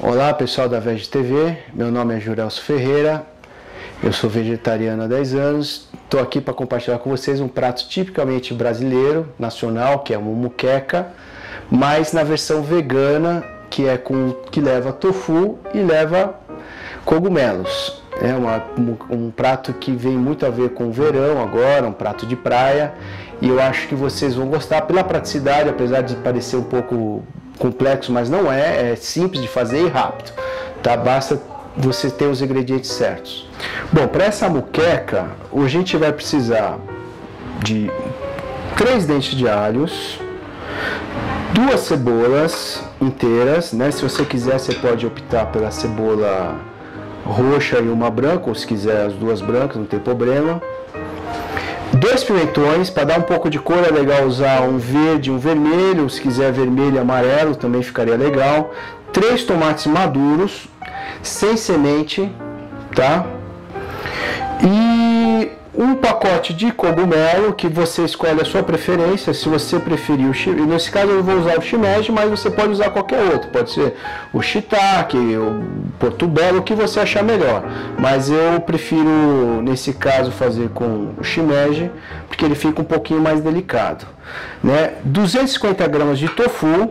Olá pessoal da Veg TV, meu nome é Jurelso Ferreira, eu sou vegetariano há 10 anos, estou aqui para compartilhar com vocês um prato tipicamente brasileiro, nacional, que é uma moqueca, mas na versão vegana, que leva tofu e leva cogumelos. É um prato que vem muito a ver com o verão agora, um prato de praia, e eu acho que vocês vão gostar pela praticidade, apesar de parecer um pouco complexo, mas não é simples de fazer e rápido, tá? Basta você ter os ingredientes certos. Bom, para essa moqueca, hoje a gente vai precisar de 3 dentes de alhos, 2 cebolas inteiras, né? Se você quiser, você pode optar pela cebola roxa e uma branca, ou se quiser as 2 brancas, não tem problema. 2 pimentões, para dar um pouco de cor é legal usar um verde e um vermelho, se quiser vermelho e amarelo também ficaria legal. 3 tomates maduros, sem semente, tá? E um pacote de cogumelo, que você escolhe a sua preferência, se você preferir o shimeji, nesse caso eu vou usar o shimeji, mas você pode usar qualquer outro, pode ser o shiitake, o portobello, o que você achar melhor, mas eu prefiro nesse caso fazer com o shimeji, porque ele fica um pouquinho mais delicado, né? 250 gramas de tofu,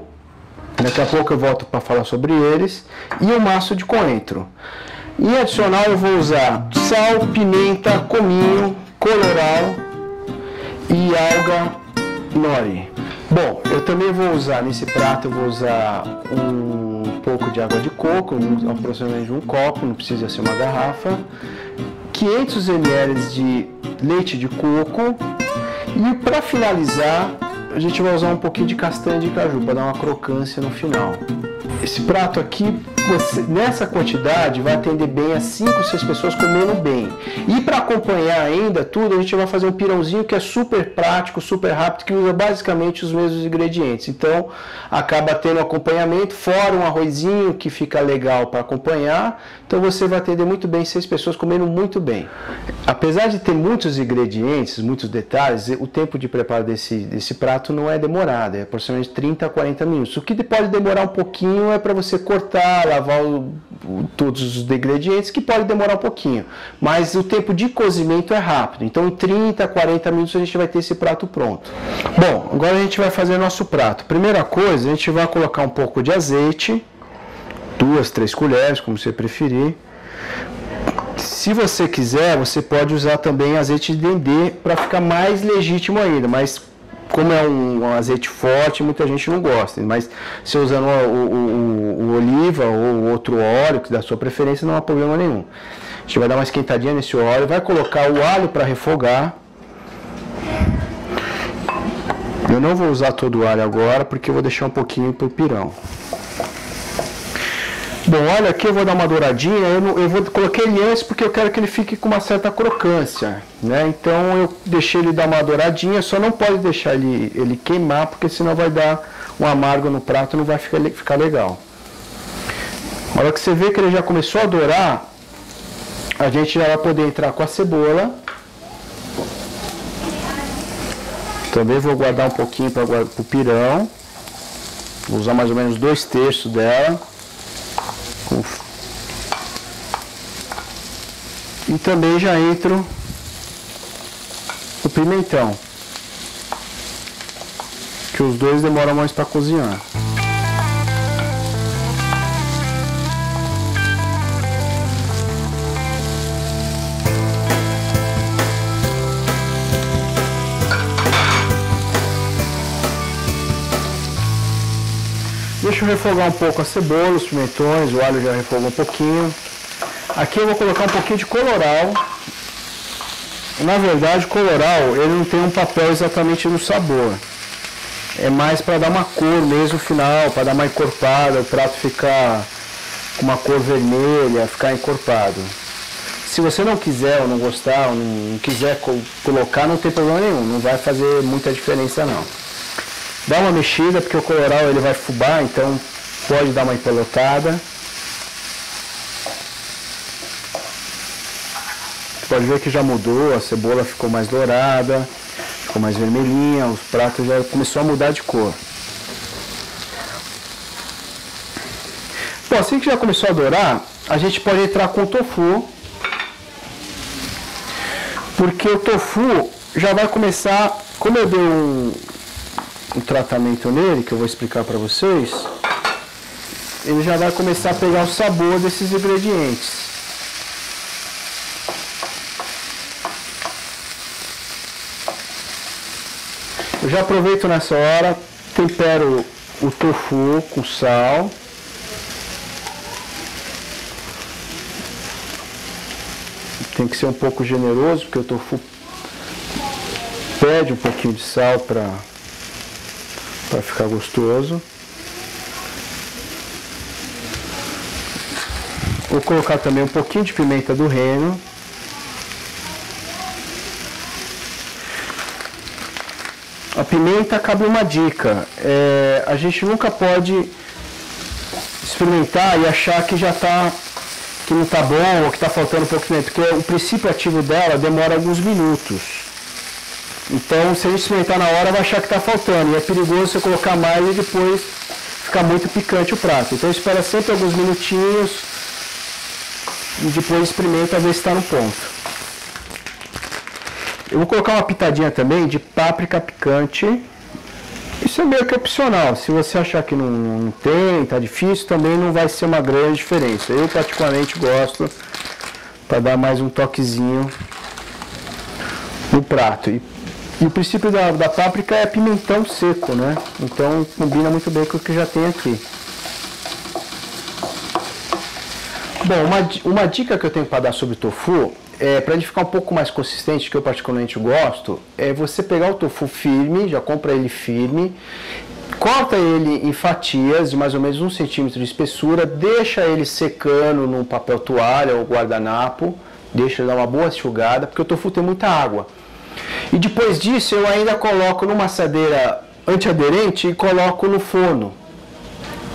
daqui a pouco eu volto para falar sobre eles, e um maço de coentro. E adicional eu vou usar sal, pimenta, cominho, colorau e alga nori. Bom, eu também vou usar nesse prato, eu vou usar um pouco de água de coco, aproximadamente um copo, não precisa ser uma garrafa, 500 ml de leite de coco e para finalizar a gente vai usar um pouquinho de castanha de caju para dar uma crocância no final. Esse prato aqui, nessa quantidade, vai atender bem a 5, 6 pessoas comendo bem. E para acompanhar ainda tudo, a gente vai fazer um pirãozinho que é super prático, super rápido, que usa basicamente os mesmos ingredientes. Então, acaba tendo acompanhamento, fora um arrozinho que fica legal para acompanhar. Então, você vai atender muito bem 6 pessoas comendo muito bem. Apesar de ter muitos ingredientes, muitos detalhes, o tempo de preparo desse prato não é demorado, é aproximadamente 30 a 40 minutos. O que pode demorar um pouquinho é para você cortar, lavar todos os ingredientes, que pode demorar um pouquinho, mas o tempo de cozimento é rápido, então em 30 a 40 minutos a gente vai ter esse prato pronto. Bom, agora a gente vai fazer nosso prato. Primeira coisa, a gente vai colocar um pouco de azeite, 2, 3 colheres, como você preferir. Se você quiser, você pode usar também azeite de dendê para ficar mais legítimo ainda, mas como é um azeite forte, muita gente não gosta, mas se usando o oliva ou outro óleo, que da sua preferência, não há problema nenhum. A gente vai dar uma esquentadinha nesse óleo, vai colocar o alho para refogar. Eu não vou usar todo o alho agora, porque eu vou deixar um pouquinho para o pirão. Bom, olha aqui eu vou dar uma douradinha, coloquei ele antes porque eu quero que ele fique com uma certa crocância, né? Então eu deixei ele dar uma douradinha, só não pode deixar ele queimar, porque senão vai dar um amargo no prato e não vai ficar legal. Na hora que você vê que ele já começou a dourar, a gente já vai poder entrar com a cebola. Também vou guardar um pouquinho para o pirão, vou usar mais ou menos 2/3 dela. E também já entro o pimentão, que os dois demoram mais para cozinhar. Deixa eu refogar um pouco a cebola, os pimentões, o alho já refogou um pouquinho. Aqui eu vou colocar um pouquinho de colorau. Na verdade, o colorau, ele não tem um papel exatamente no sabor. É mais para dar uma cor mesmo no final, para dar uma encorpada, o prato ficar com uma cor vermelha, ficar encorpado. Se você não quiser ou não gostar, ou não quiser colocar, não tem problema nenhum, não vai fazer muita diferença não. Dá uma mexida, porque o colorau ele vai fubar, então pode dar uma empelotada. Você pode ver que já mudou, a cebola ficou mais dourada, ficou mais vermelhinha, os pratos já começou a mudar de cor. Bom, Bom, assim que já começou a dourar, a gente pode entrar com o tofu, porque o tofu já vai começar, como eu dei um tratamento nele, que eu vou explicar para vocês, ele já vai começar a pegar o sabor desses ingredientes. Eu já aproveito nessa hora, tempero o tofu com sal. Tem que ser um pouco generoso, porque o tofu pede um pouquinho de sal para ficar gostoso. Vou colocar também um pouquinho de pimenta do reino. A pimenta, cabe uma dica, a gente nunca pode experimentar e achar que já está, que não está bom ou que está faltando um pouco de pimenta, porque o princípio ativo dela demora alguns minutos. Então, se a gente experimentar na hora, vai achar que está faltando, e é perigoso você colocar mais e depois ficar muito picante o prato. Então, espera sempre alguns minutinhos e depois experimenta ver se está no ponto. Eu vou colocar uma pitadinha também de páprica picante. Isso é meio que opcional. Se você achar que não tem, tá difícil, também não vai ser uma grande diferença. Eu particularmente gosto para dar mais um toquezinho no prato. E o princípio da páprica é pimentão seco, né? Então combina muito bem com o que já tem aqui. Bom, uma dica que eu tenho para dar sobre o tofu, para ele ficar um pouco mais consistente, que eu particularmente gosto, é você pegar o tofu firme, já compra ele firme, corta ele em fatias de mais ou menos 1 centímetro de espessura, deixa ele secando num papel toalha ou guardanapo, deixa ele dar uma boa enxugada, porque o tofu tem muita água. E depois disso eu ainda coloco numa assadeira antiaderente e coloco no forno.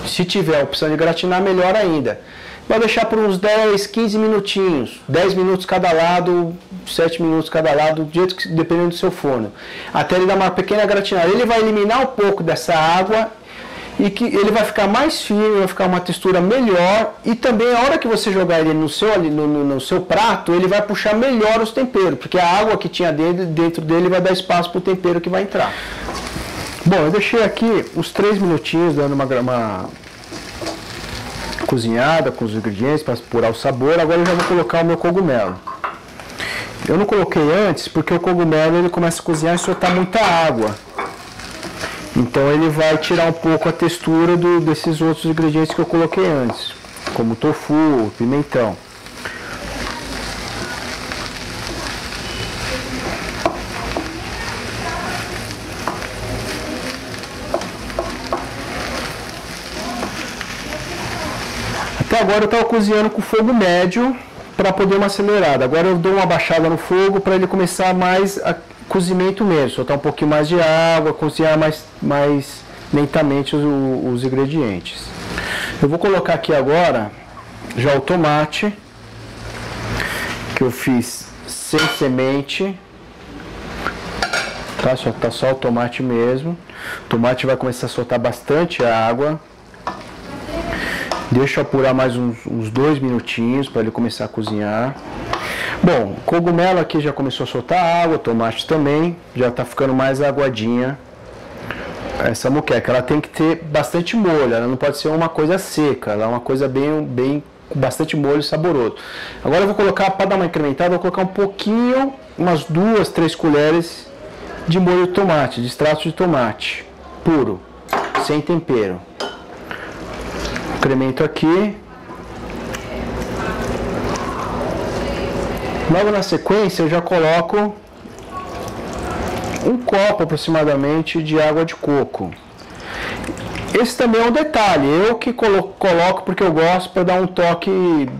Se tiver a opção de gratinar, melhor ainda. Vai deixar por uns 10, 15 minutinhos, 10 minutos cada lado, 7 minutos cada lado, dependendo do seu forno. Até ele dar uma pequena gratinada. Ele vai eliminar um pouco dessa água e que ele vai ficar mais firme, vai ficar uma textura melhor. E também a hora que você jogar ele no seu prato, ele vai puxar melhor os temperos, porque a água que tinha dentro dele vai dar espaço para o tempero que vai entrar. Bom, eu deixei aqui uns 3 minutinhos dando uma cozinhada com os ingredientes para apurar o sabor. Agora eu já vou colocar o meu cogumelo. Eu não coloquei antes porque o cogumelo ele começa a cozinhar e soltar muita água. Então ele vai tirar um pouco a textura desses outros ingredientes que eu coloquei antes, como tofu, pimentão. Até agora eu estava cozinhando com fogo médio para poder uma acelerada. Agora eu dou uma baixada no fogo para ele começar mais a cozimento mesmo, soltar um pouquinho mais de água, cozinhar mais lentamente os ingredientes. Eu vou colocar aqui agora já o tomate, que eu fiz sem semente, tá? Tá só o tomate mesmo. O tomate vai começar a soltar bastante água. Deixa eu apurar mais uns 2 minutinhos para ele começar a cozinhar. Bom, o cogumelo aqui já começou a soltar água, o tomate também, já está ficando mais aguadinha essa moqueca. Ela tem que ter bastante molho, ela não pode ser uma coisa seca, ela é uma coisa bem com bastante molho e saboroso. Agora eu vou colocar, para dar uma incrementada, eu vou colocar um pouquinho, umas 2, 3 colheres de molho de tomate, de extrato de tomate, puro, sem tempero. Incremento aqui. Logo na sequência eu já coloco um copo aproximadamente de água de coco. Esse também é um detalhe, eu que coloco porque eu gosto para dar um toque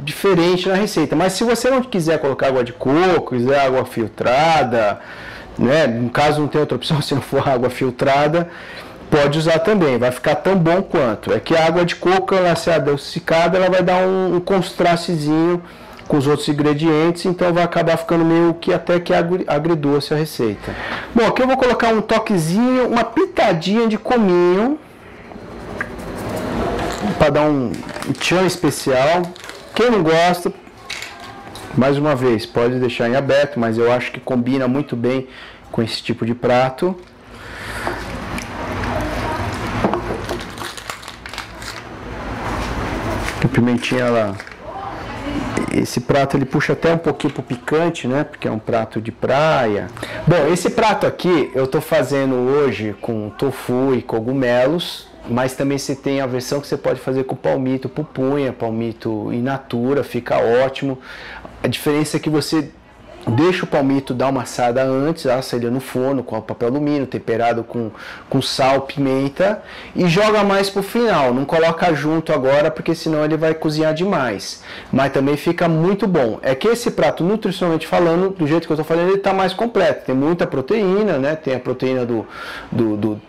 diferente na receita. Mas se você não quiser colocar água de coco, quiser água filtrada, né? No caso não tem outra opção se não for água filtrada, pode usar também, vai ficar tão bom quanto. É que a água de coco, ela se adocicada, ela vai dar um contrastezinho com os outros ingredientes, então vai acabar ficando meio que até que agridoce a receita. Bom, aqui eu vou colocar um toquezinho, uma pitadinha de cominho, para dar um tchan especial. Quem não gosta, mais uma vez, pode deixar em aberto, mas eu acho que combina muito bem com esse tipo de prato. A pimentinha lá. Esse prato ele puxa até um pouquinho pro picante, né? Porque é um prato de praia. Bom, esse prato aqui eu tô fazendo hoje com tofu e cogumelos, mas também você tem a versão que você pode fazer com palmito, pupunha, palmito in natura, fica ótimo. A diferença é que você deixa o palmito dar uma assada antes, assa ele no forno com papel alumínio, temperado com sal, pimenta, e joga mais pro final. Não coloca junto agora, porque senão ele vai cozinhar demais. Mas também fica muito bom. É que esse prato, nutricionalmente falando, do jeito que eu tô falando, ele tá mais completo. Tem muita proteína, né? Tem a proteína do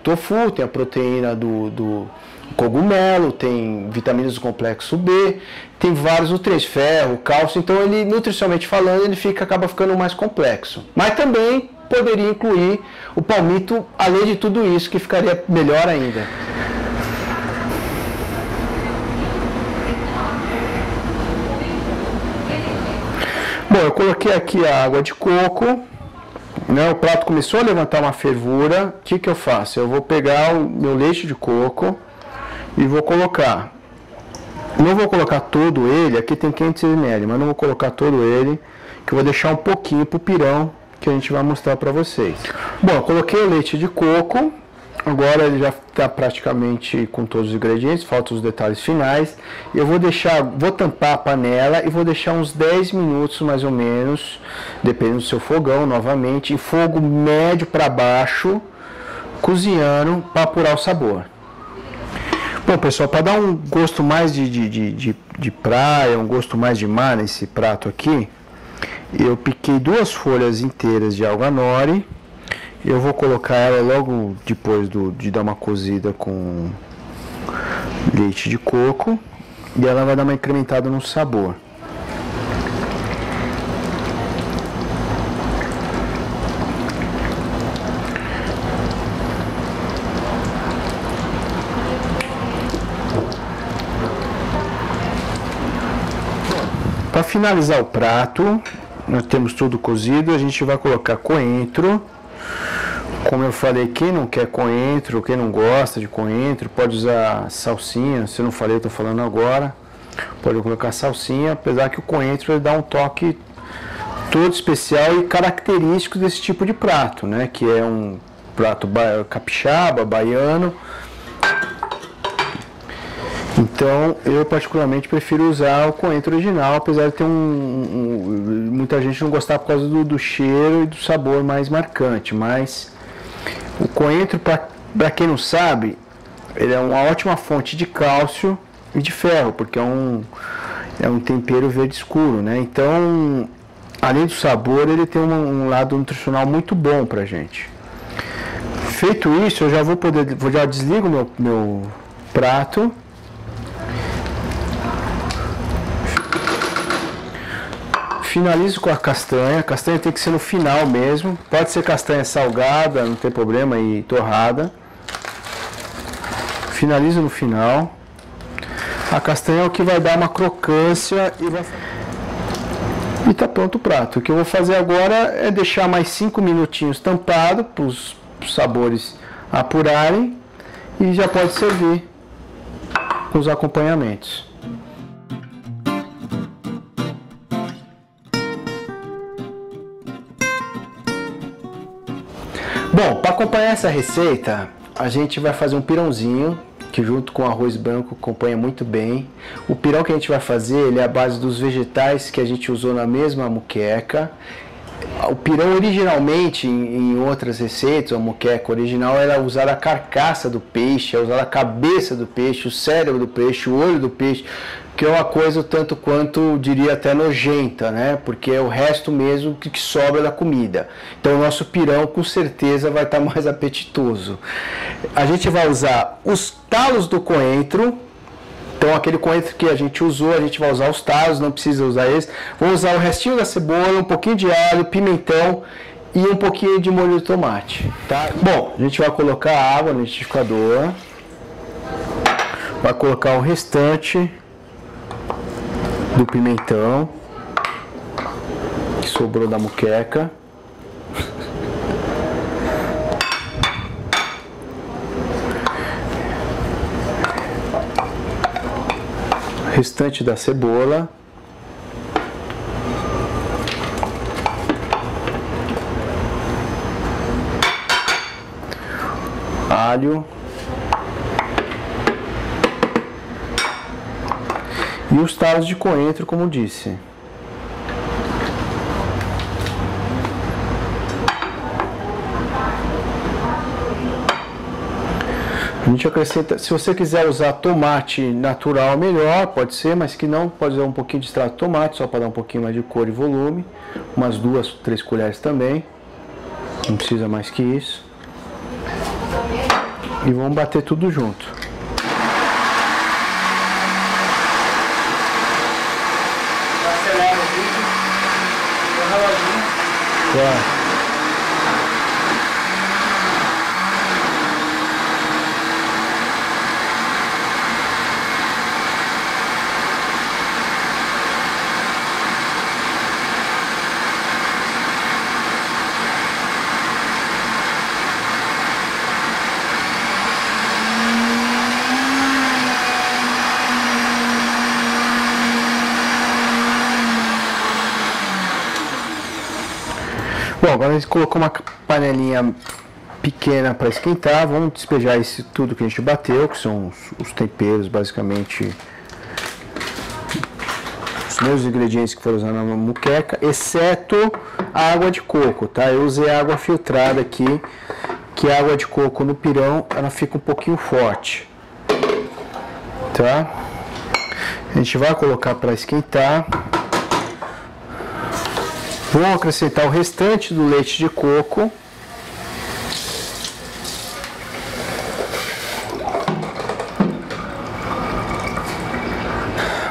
tofu, tem a proteína do cogumelo, tem vitaminas do complexo B, tem vários nutrientes, ferro, cálcio, então ele, nutricionalmente falando, ele acaba ficando mais complexo. Mas também poderia incluir o palmito, além de tudo isso, que ficaria melhor ainda. Bom, eu coloquei aqui a água de coco, né? O prato começou a levantar uma fervura. O que eu faço? Eu vou pegar o meu leite de coco e vou colocar, não vou colocar todo ele, aqui tem 500 ml, mas não vou colocar todo ele, que eu vou deixar um pouquinho pro pirão, que a gente vai mostrar para vocês. Bom, eu coloquei o leite de coco, agora ele já está praticamente com todos os ingredientes, faltam os detalhes finais. Eu vou tampar a panela e vou deixar uns 10 minutos mais ou menos, dependendo do seu fogão, novamente, em fogo médio para baixo, cozinhando para apurar o sabor. Bom, pessoal, para dar um gosto mais de praia, um gosto mais de mar nesse prato aqui, eu piquei 2 folhas inteiras de alga nori. Eu vou colocar ela logo depois de dar uma cozida com leite de coco, e ela vai dar uma incrementada no sabor. Para finalizar o prato, nós temos tudo cozido, a gente vai colocar coentro. Como eu falei, quem não quer coentro, quem não gosta de coentro, pode usar salsinha. Se eu não falei, eu estou falando agora. Pode colocar salsinha, apesar que o coentro ele dá um toque todo especial e característico desse tipo de prato, né? Que é um prato capixaba, baiano. Então, eu particularmente prefiro usar o coentro original, apesar de ter muita gente não gostar por causa do cheiro e do sabor mais marcante. Mas o coentro, para quem não sabe, ele é uma ótima fonte de cálcio e de ferro, porque é um tempero verde escuro, né? Então, além do sabor, ele tem um lado nutricional muito bom pra gente. Feito isso, eu já desligo meu prato. Finalizo com a castanha. A castanha tem que ser no final mesmo. Pode ser castanha salgada, não tem problema, e torrada. Finalizo no final. A castanha é o que vai dar uma crocância e tá pronto o prato. O que eu vou fazer agora é deixar mais 5 minutinhos tampado para os sabores apurarem e já pode servir com os acompanhamentos. Bom, para acompanhar essa receita, a gente vai fazer um pirãozinho, que junto com arroz branco acompanha muito bem. O pirão que a gente vai fazer, ele é a base dos vegetais que a gente usou na mesma moqueca. O pirão originalmente, em outras receitas, a moqueca original era usar a carcaça do peixe, usar a cabeça do peixe, o cérebro do peixe, o olho do peixe, que é uma coisa tanto quanto, diria até nojenta, né? Porque é o resto mesmo que sobra da comida. Então o nosso pirão com certeza vai estar mais apetitoso. A gente vai usar os talos do coentro. Então aquele coentro que a gente usou, a gente vai usar os talos, não precisa usar esse. Vamos usar o restinho da cebola, um pouquinho de alho, pimentão e um pouquinho de molho de tomate, tá? Bom, a gente vai colocar água no liquidificador. Vai colocar o restante do pimentão que sobrou da moqueca. Restante da cebola. Alho. E os talos de coentro, como disse. A gente acrescenta, se você quiser usar tomate natural, melhor, pode ser, mas que não, pode usar um pouquinho de extrato de tomate, só para dar um pouquinho mais de cor e volume. Umas 2, 3 colheres também. Não precisa mais que isso. E vamos bater tudo junto. Acelera o vídeo. O reloginho. Claro. Bom, agora a gente colocou uma panelinha pequena para esquentar. Vamos despejar isso tudo que a gente bateu, que são os temperos, basicamente os mesmos ingredientes que foram usados na moqueca, exceto a água de coco, tá? Eu usei água filtrada aqui, que a água de coco no pirão, ela fica um pouquinho forte, tá? A gente vai colocar para esquentar. Vou acrescentar o restante do leite de coco.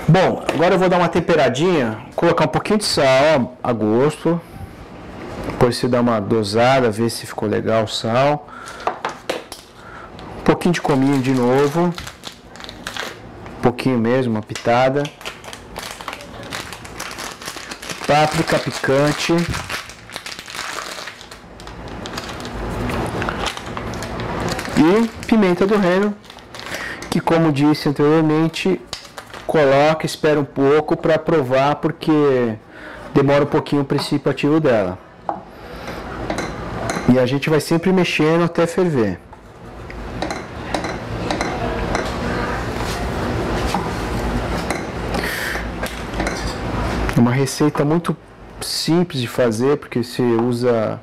Bom, agora eu vou dar uma temperadinha, colocar um pouquinho de sal a gosto. Depois você dá uma dosada, ver se ficou legal o sal. Um pouquinho de cominho de novo. Um pouquinho mesmo, uma pitada. Páprica picante. E pimenta do reino, que, como disse anteriormente, coloca, espera um pouco para provar, porque demora um pouquinho o princípio ativo dela. E a gente vai sempre mexendo até ferver. Uma receita muito simples de fazer, porque você usa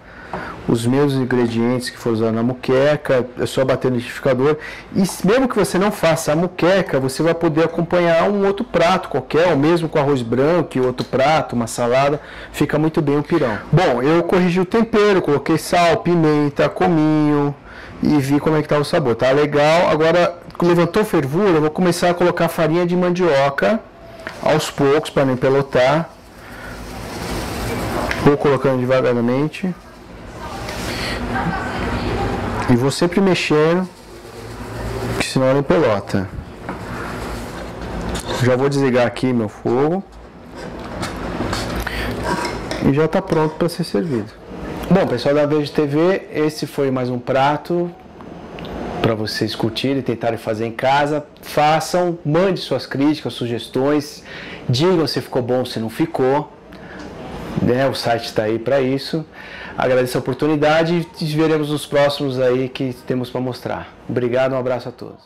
os mesmos ingredientes que foram usados na moqueca, é só bater no liquidificador. E mesmo que você não faça a moqueca, você vai poder acompanhar um outro prato qualquer, ou mesmo com arroz branco e outro prato, uma salada, fica muito bem o pirão. Bom, eu corrigi o tempero, coloquei sal, pimenta, cominho e vi como é que tá o sabor. Tá legal. Agora, levantou fervura, eu vou começar a colocar farinha de mandioca aos poucos, para não empelotar. Vou colocando devagaramente. E vou sempre mexendo, porque senão ela empelota. Já vou desligar aqui meu fogo. E já está pronto para ser servido. Bom, pessoal da Verde TV, esse foi mais um prato para vocês curtirem e tentarem fazer em casa. Façam, mande suas críticas, sugestões, digam se ficou bom, se não ficou, né? O site está aí para isso. Agradeço a oportunidade e veremos nos próximos aí que temos para mostrar. Obrigado, um abraço a todos.